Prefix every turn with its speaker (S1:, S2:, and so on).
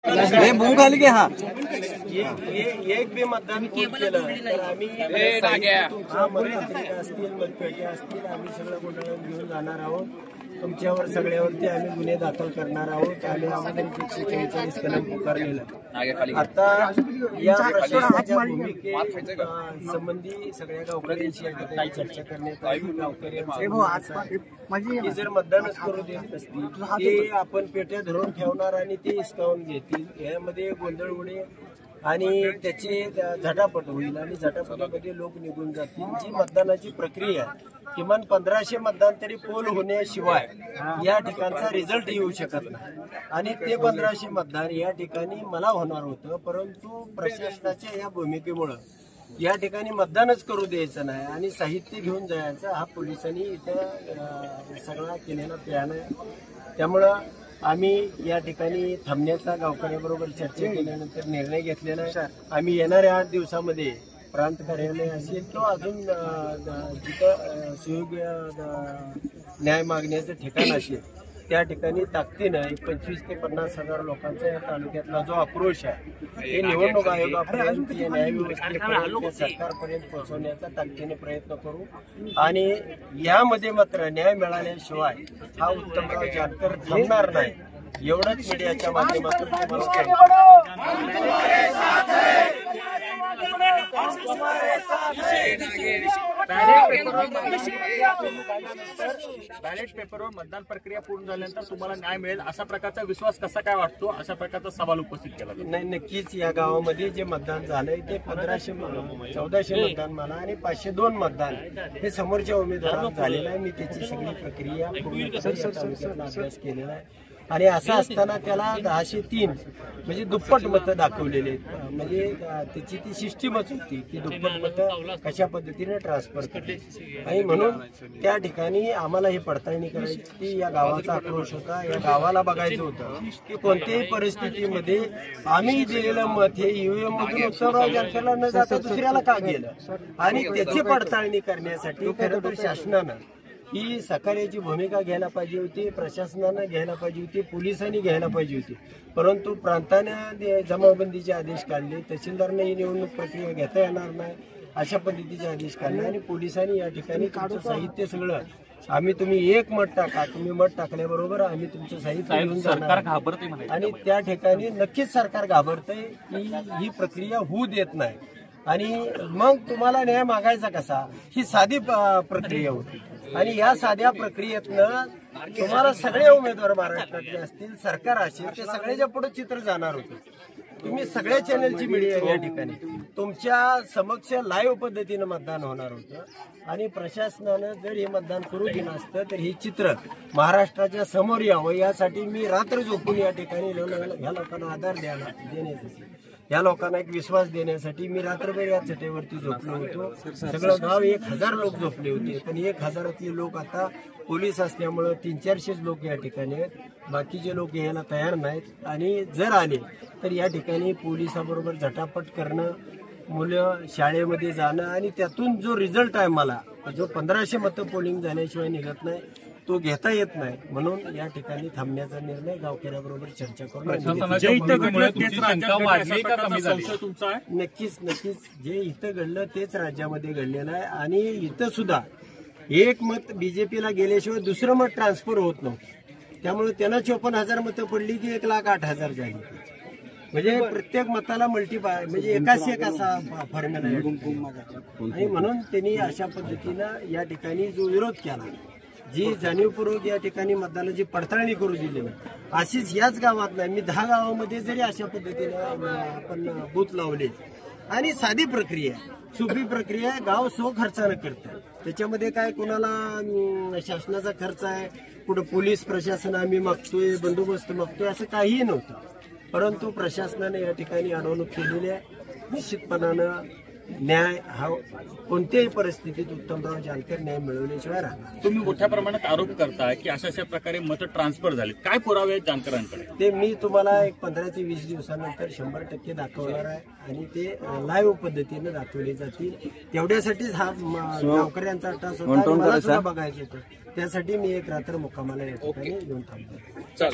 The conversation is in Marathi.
S1: मूग खाली की हा
S2: एक बी मतदान केलं तर आम्ही तुमच्या मतपत्रिका असतील मतपेट्या असतील आम्ही सगळं गुंडाळून घेऊन जाणार आहोत. तुमच्यावर सगळ्यावरती आम्ही गुन्हे दाखल करणार आहोत. आम्ही आम्हाला 144 कलम पुकारलेलं. आता या प्रशासनाच्या भूमिके संबंधी सगळ्या गावकऱ्यांशी चर्चा करण्यात आली. गावकऱ्यांची जर मतदानच करू देत नसतील ते आपण पेट्या धरून ठेवणार आणि ते हिसकावून घेतील. यामध्ये गोंधळ उडे आणि त्याची झटापट होईल आणि झटापटीमध्ये लोक निघून जातील. जी मतदानाची प्रक्रिया किमान 1500 मतदान तरी पोल होण्याशिवाय या ठिकाणचा रिझल्ट येऊ शकत नाही आणि ते 1500 मतदान या ठिकाणी मला होणार होतं. परंतु प्रशासनाच्या या भूमिकेमुळं या ठिकाणी मतदानच करू द्यायचं नाही आणि साहित्य घेऊन जायचं हा पोलिसांनी इथं सगळा केलेला प्लॅन आहे. त्यामुळं आम्ही या ठिकाणी थांबण्याचा गावकऱ्याबरोबर चर्चा केल्यानंतर निर्णय घेतलेला आहे. आम्ही येणाऱ्या 8 दिवसामध्ये प्रांत कार्यालय असेल किंवा अजून जिथं सुयोग्य न्याय मागण्याचं ठिकाण असेल त्या ठिकाणी ताकदीनं 25 ते 50 हजार लोकांचा या तालुक्यातला जो आक्रोश आहे हे निवडणूक आयोगापर्यंत न्याय व्यवस्थेपर्यंत सरकारपर्यंत पोहोचवण्याचा ताकदीने प्रयत्न करू आणि यामध्ये मात्र न्याय मिळाल्याशिवाय हा उत्तमराव जानकर थांबणार नाही. एवढंच मीडियाच्या माध्यमातून
S3: बॅलेट पेपरवर मतदान प्रक्रिया पूर्ण झाल्यानंतर तुम्हाला न्याय मिळेल अशा प्रकारचा विश्वास कसा काय वाटतो, अशा प्रकारचा सवाल उपस्थित केला.
S2: नाही, नक्कीच या गावामध्ये जे मतदान झालंय ते 1400 मतदान मला आणि 502 मतदान हे समोरच्या उमेदवारांना झालेलं आहे. मी त्याची सगळी प्रक्रिया पूर्ण अभ्यास केलेला आहे आणि असं असताना त्याला 1003 म्हणजे दुप्पट मतं दाखवलेले आहेत. म्हणजे त्याची ती सिस्टीमच होती की दुप्पट मतं कशा पद्धतीने ट्रान्सफर करते आणि म्हणून त्या ठिकाणी आम्हाला ही पडताळणी करायची की या गावाचा आक्रोश होता. या गावाला बघायचं होतं की कोणत्याही परिस्थितीमध्ये आम्ही दिलेलं मत हे ईव्हीएम मधून उत्तमराव जानकरला न जाता दुसऱ्याला का गेलं आणि त्याची पडताळणी करण्यासाठी खरं तर शासनानं ही सकाळची भूमिका घ्यायला पाहिजे होती, प्रशासनानं घ्यायला पाहिजे होती, पोलिसांनी घ्यायला पाहिजे होती. परंतु प्रांताने जमावबंदीचे आदेश काढले, तहसीलदारने ही निवडणूक प्रक्रिया घेता येणार नाही अशा पद्धतीचे आदेश काढले आणि पोलिसांनी या ठिकाणी तुमचं साहित्य सगळं आम्ही तुम्ही एक मत टाका, तुम्ही मत टाकल्याबरोबर आम्ही तुमचं साहित्य घेऊन जाणार आणि त्या ठिकाणी नक्कीच सरकार घाबरतंय की ही प्रक्रिया होऊ देत नाही आणि मग तुम्हाला न्याय मागायचा कसा. ही साधी प्रक्रिया होती आणि या साध्या प्रक्रियेतनं तुम्हाला सगळे उमेदवार महाराष्ट्रातले असतील, सरकार असेल, ते सगळ्याच्या पुढे चित्र जाणार होते. तुम्ही सगळ्या चॅनलची मीडिया या ठिकाणी तुमच्या समक्ष लाईव्ह पद्धतीनं मतदान होणार होतं आणि प्रशासनानं जर हे मतदान करू दिलं असतं तर हे चित्र महाराष्ट्राच्या समोर यावं यासाठी मी रात्र झोपून या ठिकाणी ह्या लोकांना आधार देण्यासाठी या लोकांना एक विश्वास देण्यासाठी मी रात्रभर या चटेवरती झोपलो होतो. सगळं गाव 1000 लोक झोपले होते पण 1000तले लोक आता पोलीस असल्यामुळं 300-400 लोक या ठिकाणी आहेत. बाकीचे लोक यायला तयार नाहीत आणि जर आले तर या ठिकाणी पोलिसाबरोबर झटापट करणं, मुलं शाळेमध्ये जाणं आणि त्यातून जो रिझल्ट आहे मला जो 1500 मतं पोलिंग झाल्याशिवाय निघत नाही तो घेता येत नाही. म्हणून या ठिकाणी थांबण्याचा निर्णय गावकऱ्याबरोबर चर्चा करून नक्कीच जे इथं घडलं तेच राज्यामध्ये घडलेलं आहे आणि इथं सुद्धा एक मत बीजेपीला गेल्याशिवाय दुसरं मत ट्रान्सफर होत नव्हतं. त्यामुळे त्यांना 54,000 मतं पडली की 1,08,000 झाली. म्हणजे प्रत्येक मताला म्हणजे एकाच एक असा फॉर्म्युला आणि म्हणून त्यांनी अशा पद्धतीनं या ठिकाणी जो विरोध केला, जी जाणीवपूर्वक या ठिकाणी मतदानाची पडताळणी करू दिली नाही अशीच याच गावात नाही मी 10 गावामध्ये जरी अशा पद्धतीने आपण बूथ लावले आणि साधी प्रक्रिया सोपी प्रक्रिया गाव सो खर्चानं करतात. त्याच्यामध्ये काय कोणाला शासनाचा खर्च आहे, कुठं पोलीस प्रशासन आम्ही मागतोय, बंदोबस्त मागतोय असं काहीही नव्हतं. परंतु प्रशासनाने या ठिकाणी अडवणूक केलेली आहे. निश्चितपणानं न्याय हा कोणत्याही परिस्थितीत उत्तमराव जानकर न्याय मिळवल्याशिवाय राहणार.
S3: तुम्ही मोठ्या प्रमाणात आरोप करताय की अशा प्रकारे मत ट्रान्सफर झाले, काय पुरावे आहेत जानकरांकडे?
S2: ते मी तुम्हाला एक 15 ते 20 दिवसानंतर 100% दाखवणार आहे आणि ते लाईव्ह पद्धतीने दाखवले जातील. तेवढ्यासाठीच हा गावकऱ्यांचा टास होता, मला सुद्धा बघायचं होतं. त्यासाठी मी एक रात्र मुक्कामाला या ठिकाणी येऊन थांबतो.